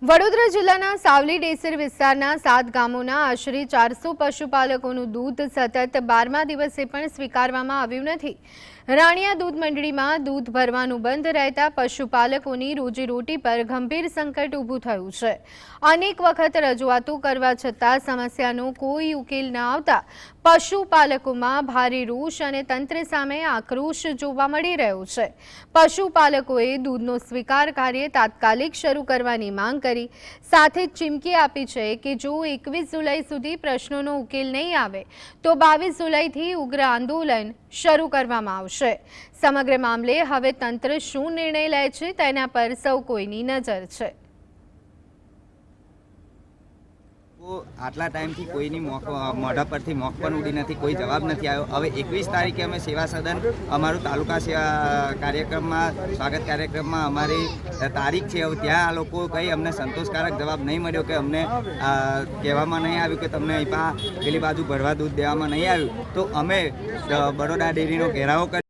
વડોદરા જિલ્લાના સાવલી ડેસર વિસ્તારના 7 ગામોના આશરે 400 પશુપાલકોનું દૂધ સતત 12મા દિવસે પણ સ્વીકારવામાં આવ્યું નથી। રાણિયા દૂધ મંડળીમાં દૂધ ભરવાનું બંધ રહેતા પશુપાલકોની રોજીરોટી પર ગંભીર સંકટ ઊભું થયું છે। અનેક વખત રજૂઆતો કરવા છતાં સમસ્યાનો કોઈ ઉકેલ ન આવતા પશુપાલકોમાં ભારે રોષ અને તંત્ર સામે આક્રોશ જોવા મળી રહ્યો છે। પશુપાલકોએ દૂધનો સ્વીકાર કાર્ય તાત્કાલિક શરૂ કરવાની માંગ કરી, સાથે જ ચીમકી આપી છે કે જો 21 જુલાઈ સુધી પ્રશ્નોનો ઉકેલ નહીં આવે તો 22 જુલાઈથી ઉગ્ર આંદોલન શરૂ કરવામાં આવશે। સમગ્ર મામલે હવે તંત્ર શું નિર્ણય લે છે તેના પર સૌ કોઈની નજર છે। આટલા ટાઈમથી કોઈની મોઢા પરથી મોક પણ ઉડી નથી, કોઈ જવાબ નથી આવ્યો। હવે 21 તારીખે અમે સેવા સદન અમારું તાલુકા સેવા કાર્યક્રમમાં સ્વાગત કાર્યક્રમમાં અમારી તારીખ છે। હવે ત્યાં આ લોકો કંઈ અમને સંતોષકારક જવાબ નહીં મળ્યો કે અમને કહેવામાં નહીં આવ્યું કે તમને અહીં પેલી બાજુ ભરવા દૂધ દેવામાં નહીં આવ્યું, તો અમે બરોડા ડેરીનો ઘેરાવો કરી